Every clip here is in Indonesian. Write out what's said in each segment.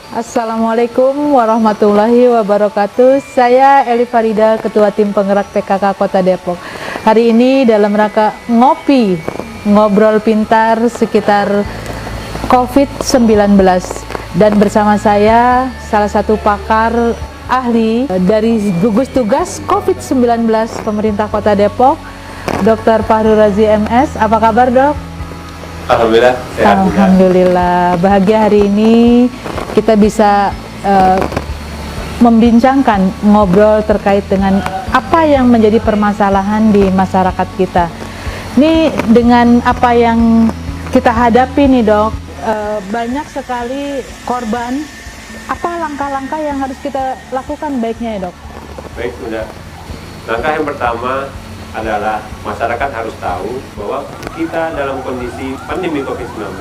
Assalamualaikum warahmatullahi wabarakatuh. Saya Eli Farida, Ketua Tim Penggerak PKK Kota Depok. Hari ini dalam rangka ngobrol pintar sekitar COVID-19. Dan bersama saya salah satu pakar ahli dari gugus tugas COVID-19 Pemerintah Kota Depok, Dr. Fahru Razi MS. Apa kabar, Dok? Alhamdulillah, sehat. Alhamdulillah, bahagia hari ini kita bisa membincangkan, ngobrol terkait dengan apa yang menjadi permasalahan di masyarakat kita. Ini dengan apa yang kita hadapi nih, Dok, banyak sekali korban. Apa langkah-langkah yang harus kita lakukan baiknya ya, Dok? Baik, Bunda. Langkah yang pertama adalah masyarakat harus tahu bahwa kita dalam kondisi pandemi COVID-19,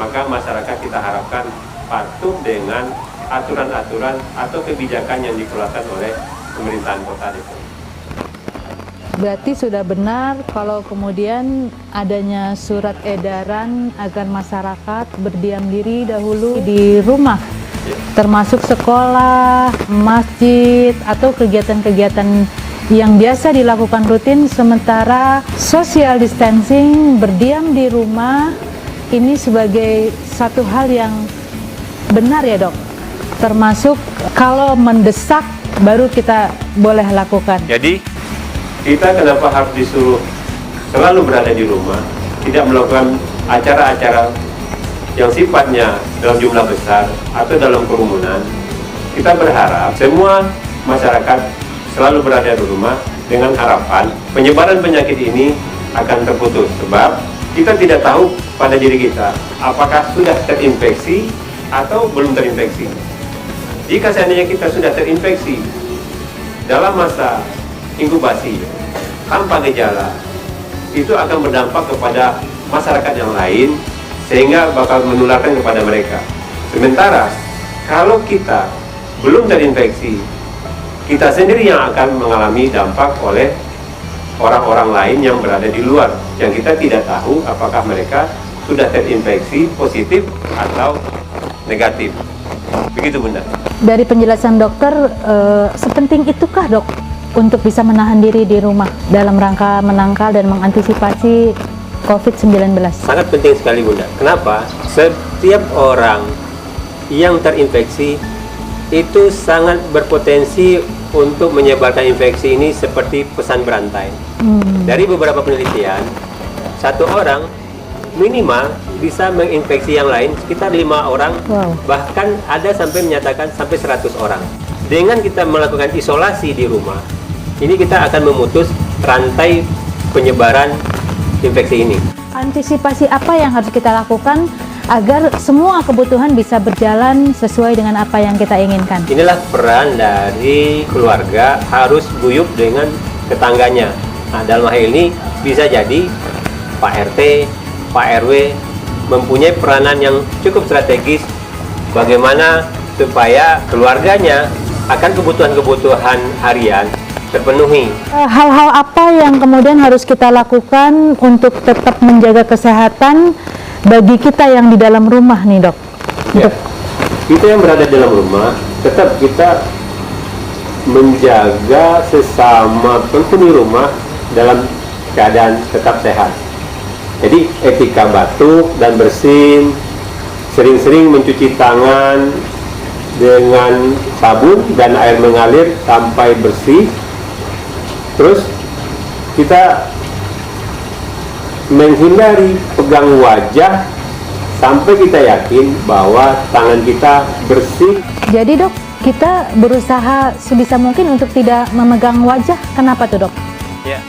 maka masyarakat kita harapkan patuh dengan aturan-aturan atau kebijakan yang dikeluarkan oleh pemerintahan Kota Depok. Berarti sudah benar kalau kemudian adanya surat edaran agar masyarakat berdiam diri dahulu di rumah, termasuk sekolah, masjid, atau kegiatan-kegiatan yang biasa dilakukan rutin, sementara social distancing, berdiam di rumah, ini sebagai satu hal yang benar ya, Dok? Termasuk kalau mendesak baru kita boleh lakukan. Jadi kita kenapa harus disuruh selalu berada di rumah, tidak melakukan acara-acara yang sifatnya dalam jumlah besar atau dalam kerumunan? Kita berharap semua masyarakat selalu berada di rumah dengan harapan penyebaran penyakit ini akan terputus, sebab kita tidak tahu pada diri kita apakah sudah terinfeksi atau belum terinfeksi. Jika seandainya kita sudah terinfeksi dalam masa inkubasi tanpa gejala, itu akan berdampak kepada masyarakat yang lain sehingga bakal menularkan kepada mereka. Sementara kalau kita belum terinfeksi, kita sendiri yang akan mengalami dampak oleh orang-orang lain yang berada di luar, yang kita tidak tahu apakah mereka sudah terinfeksi positif atau negatif. Begitu, Bunda. Dari penjelasan dokter, sepenting itukah, Dok, untuk bisa menahan diri di rumah dalam rangka menangkal dan mengantisipasi COVID-19? Sangat penting sekali, Bunda. Kenapa? Setiap orang yang terinfeksi itu sangat berpotensi untuk menyebarkan infeksi ini seperti pesan berantai. Dari beberapa penelitian, satu orang minimal bisa menginfeksi yang lain sekitar 5 orang, bahkan ada sampai menyatakan sampai 100 orang. Dengan kita melakukan isolasi di rumah, ini kita akan memutus rantai penyebaran infeksi ini. Antisipasi apa yang harus kita lakukan agar semua kebutuhan bisa berjalan sesuai dengan apa yang kita inginkan? Inilah peran dari keluarga, harus guyup dengan tetangganya. Nah, dalam hal ini bisa jadi Pak RT, Pak RW mempunyai peranan yang cukup strategis bagaimana supaya keluarganya akan kebutuhan-kebutuhan harian terpenuhi. Hal-hal apa yang kemudian harus kita lakukan untuk tetap menjaga kesehatan bagi kita yang di dalam rumah nih, Dok? Ya, kita yang berada di dalam rumah, tetap kita menjaga sesama penghuni rumah dalam keadaan tetap sehat. Jadi etika batuk dan bersin, sering-sering mencuci tangan dengan sabun dan air mengalir sampai bersih. Terus kita menghindari pegang wajah sampai kita yakin bahwa tangan kita bersih. Jadi, Dok, kita berusaha sebisa mungkin untuk tidak memegang wajah. Kenapa tuh, Dok? Ya,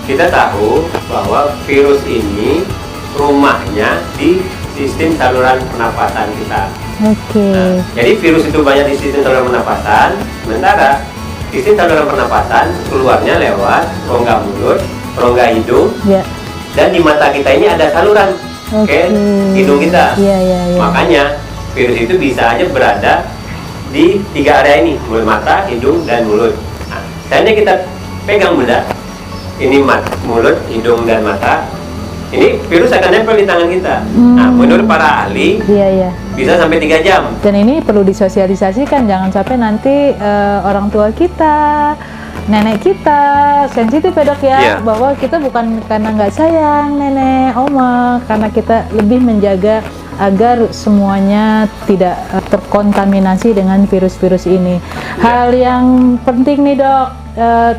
kita tahu bahwa virus ini rumahnya di sistem saluran pernapasan kita. Nah, jadi virus itu banyak di sistem saluran pernapasan, sementara sistem saluran pernapasan keluarnya lewat rongga mulut, rongga hidung, dan di mata kita ini ada saluran ke hidung kita. Makanya virus itu bisa aja berada di 3 area ini, mulut, mata, hidung, dan mulut. Nah, seandainya kita pegang, Bunda, ini mulut, hidung, dan mata, ini virus akan nempel di tangan kita. Nah, menurut para ahli Iya. bisa sampai 3 jam. Dan ini perlu disosialisasikan, jangan sampai nanti orang tua kita, nenek kita sensitif ya dok ya, Iya. bahwa kita bukan karena nggak sayang nenek, oma, karena kita lebih menjaga agar semuanya tidak terkontaminasi dengan virus-virus ini. Hal yang penting nih dok,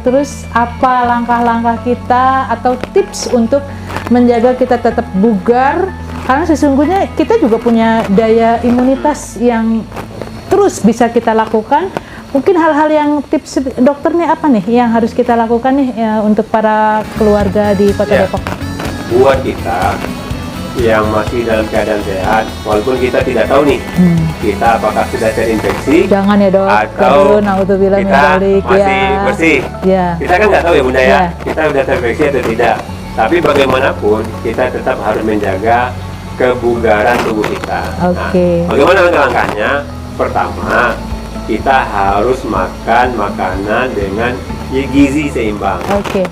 terus apa langkah-langkah kita atau tips untuk menjaga kita tetap bugar, karena sesungguhnya kita juga punya daya imunitas yang terus bisa kita lakukan. Mungkin hal-hal yang tips dokter nih apa nih yang harus kita lakukan nih ya, untuk para keluarga di Kota Ya. Depok? Buat kita yang masih dalam keadaan sehat, walaupun kita tidak tahu nih kita apakah sudah terinfeksi Jangan ya dok, atau naudzubillah min kita dzalik, masih bersih. Ya. Kita kan nggak tahu ya bunda ya, Ya. kita sudah terinfeksi atau tidak. Tapi bagaimanapun kita tetap harus menjaga kebugaran tubuh kita. Oke. Nah, bagaimana langkah-langkahnya? Pertama, kita harus makan makanan dengan gizi seimbang. Oke.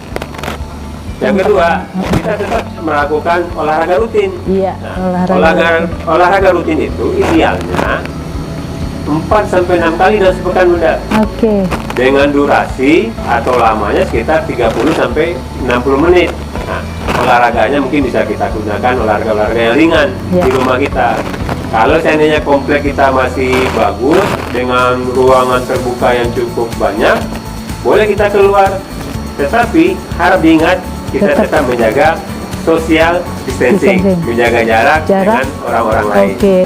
Yang kedua, kita tetap melakukan olahraga rutin. Iya, Nah, olahraga. olahraga rutin itu idealnya 4-6 kali dalam sepekan bunda. Oke. Dengan durasi atau lamanya sekitar 30-60 menit. Nah, olahraganya mungkin bisa kita gunakan olahraga-olahraga yang ringan Ya. di rumah kita. Kalau seandainya komplek kita masih bagus dengan ruangan terbuka yang cukup banyak, boleh kita keluar. Tetapi harap diingat kita tetap menjaga social distancing, menjaga jarak dengan orang-orang lain. Oke.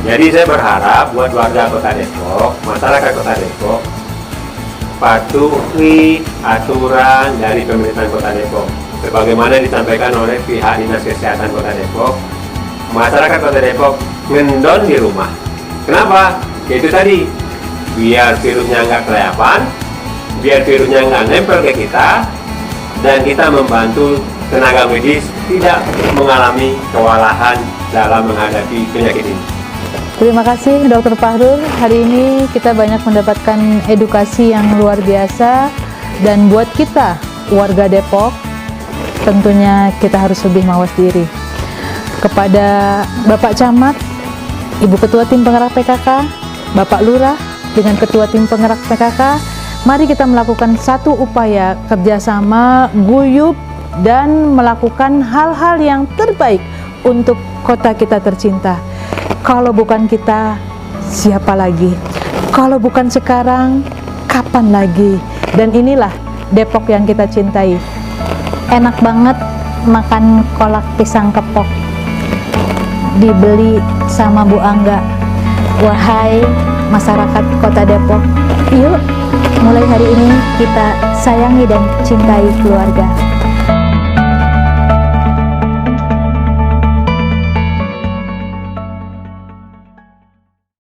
Jadi saya berharap buat warga Kota Depok, masyarakat Kota Depok, patuhi aturan dari pemerintahan Kota Depok. Sebagaimana disampaikan oleh pihak Dinas Kesehatan Kota Depok, masyarakat Kota Depok ngendon di rumah. Kenapa? Itu tadi, biar virusnya nggak kelayapan, biar virusnya nggak nempel ke kita, dan kita membantu tenaga medis tidak mengalami kewalahan dalam menghadapi penyakit ini. Terima kasih Dr. Fahrul. Hari ini kita banyak mendapatkan edukasi yang luar biasa, dan buat kita warga Depok tentunya kita harus lebih mawas diri. Kepada Bapak Camat, Ibu Ketua Tim Penggerak PKK, Bapak Lurah dengan Ketua Tim Penggerak PKK, mari kita melakukan satu upaya kerjasama, guyup, dan melakukan hal-hal yang terbaik untuk kota kita tercinta. Kalau bukan kita, siapa lagi? Kalau bukan sekarang, kapan lagi? Dan inilah Depok yang kita cintai. Enak banget makan kolak pisang kepok dibeli sama Bu Angga. Wahai masyarakat Kota Depok, yuk mulai hari ini kita sayangi dan cintai keluarga.